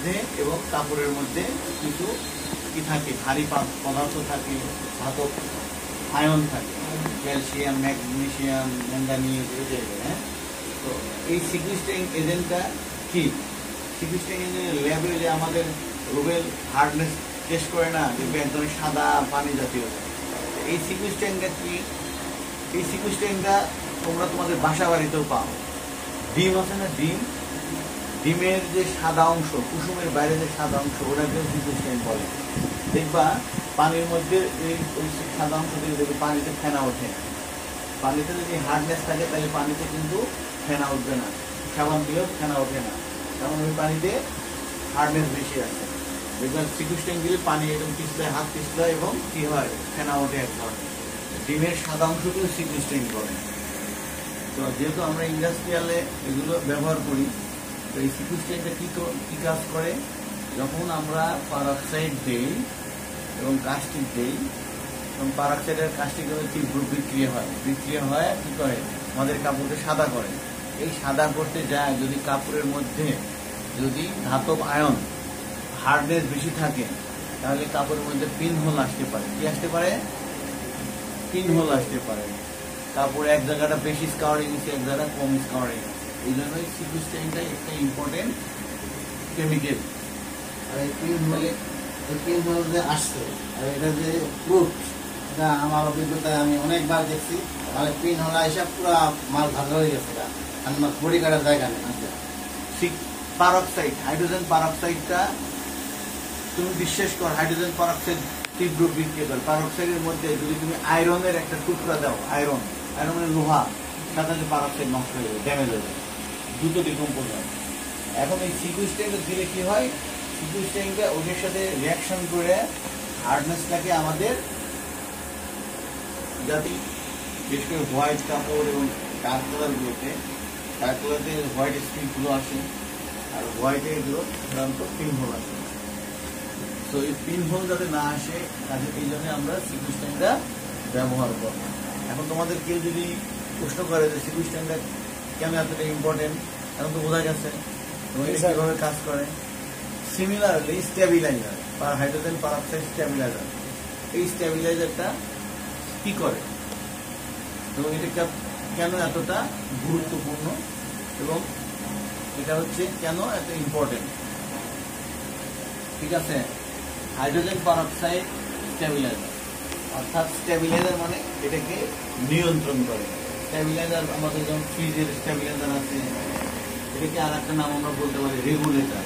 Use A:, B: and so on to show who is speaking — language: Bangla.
A: মধ্যে এবং কাপড়ের মধ্যে কিছু কি থাকে, ভারী পদার্থ থাকে, ধাতব আয়ন থাকে, ক্যালসিয়াম, ম্যাগনেসিয়াম, ম্যাঙ্গানিজ, এই টাইপের। হ্যাঁ, তো এই সিকুইস্টিং এজেন্টটা কি? সিকুইস্টিং এজেন্ট ল্যাবে যে আমাদের রুবেল হার্ডনেস টেস্ট করে না, দেখবে একদম সাদা পানি জাতীয়। এই সিকুইস্টিংটা কি? এই সিকুইস্টিংটা তোমরা তোমাদের বাসা বাড়িতেও পাও। ডিম আছে না, ডিমের যে সাদা অংশ, কুসুমের বাইরে যে সাদা অংশ, ওটাকেও সিকুইস্টিং বলে। দেখবা পানির মধ্যে ওই সাদা অংশ থেকে দেখবে পানিতে ফেনা ওঠে। পানিতে যদি হার্ডনেস থাকে তাহলে পানিতে কিন্তু ফেনা উঠবে না, সাবান দিলেও ফেনা ওঠে না, কারণ ওই পানিতে হার্ডনেস বেশি আছে। দেখবেন সিকুইস্টিং দিলে পানি এরকম পিছলায়, হাত পিছলায় এবং কি হয়, ফেনা ওঠে এক ধরনের। ডিমের সাদা অংশগুলো সিকুইস্টিং করে। তো যেহেতু আমরা ইন্ডাস্ট্রিয়ালে এগুলো ব্যবহার করি, তো এই সিকুইস্টিংটা কি কাজ করে? যখন আমরা পারঅক্সাইড দেই এবং কাস্টিক দেই, এবং পারঅক্সাইডের কাস্টিকের তীব্র বিক্রিয়া হয় কি করে? আমাদের কাপড়কে সাদা করে। এই সাদা করতে যায় যদি কাপড়ের মধ্যে যদি ধাতব আয়ন হার্ডনেস বেশি থাকে, তাহলে কাপড়ের মধ্যে পিন হোল আসতে পারে। কি আসতে পারে? পিন হোল আসতে পারে। কাপড় এক জায়গাটা বেশি স্কাউরিং আছে, এক জায়গাটা কম স্কাউরিং। এই জন্যই সিকুইস্টিংটা একটা ইম্পর্টেন্ট কেমিক্যাল।
B: আর এই পিন হোল যে আসছে, আর এটা যে ফ্রুট, এটা আমার অভিজ্ঞতায় আমি অনেকবার দেখছি। আর পিন হোল এসে পুরো মাল ভালো হয়ে গেছে, আমার বডি কাটার জায়গা নেই।
A: পারঅক্সাইড, হাইড্রোজেন পারঅক্সাইডটা তুমি বিশ্বাস কর, হাইড্রোজেন পারঅক্সাইড তীব্র বিক্রিয়া করে। পারঅক্সাইডের মধ্যে যদি তুমি আয়রনের একটা টুকরা দাও, আয়রনের লোহা, সাথে পারঅক্সাইড নষ্ট হয়ে যাবে, ড্যামেজ হয়ে যাবে, দ্রুত ডিকম্পোজ হয়। এখন এই সিকুইস্টিংটা দিলে কি হয়? সিকুইস্টিংটা ওদের সাথে রিয়াকশন করে হার্ডনেসটাকে আমাদের যাতে, বিশেষ করে হোয়াইট কাপড় এবং ডার্ক কালারগুলোতে, ডার্ক কালারতে হোয়াইট স্ক্রিনগুলো আসে, আর হোয়াইটে এগুলো সাধারণত পিন হোল আসে। তো এই পিন হোল যাতে না আসে, কাজে এই জন্য আমরা সিকুইস্টিংটা ব্যবহার করব। এখন তোমাদের কেউ যদি প্রশ্ন করে যে সিকুইস্টিংটা কেন এতটা ইম্পর্টেন্ট, এখন তো বোঝা গেছে কিভাবে কাজ করে। সিমিলারলি স্টেবিলাইজার বা হাইড্রোজেন পারঅক্সাইড স্টেবিলাইজার, এই স্টেবিলাইজারটা কি করে এবং এটা কেন এতটা গুরুত্বপূর্ণ এবং এটা হচ্ছে কেন এত ইম্পর্টেন্ট? ঠিক আছে, হাইড্রোজেন পারঅক্সাইড স্টেবিলাইজার, অর্থাৎ স্টেবিলাইজার মানে এটাকে নিয়ন্ত্রণ করে। স্টেবিলাইজার আমাদের যেমন ফ্রিজের স্টেবিলাইজার আছে, এটাকে আর একটা নাম আমরা বলতে পারি রেগুলেটর।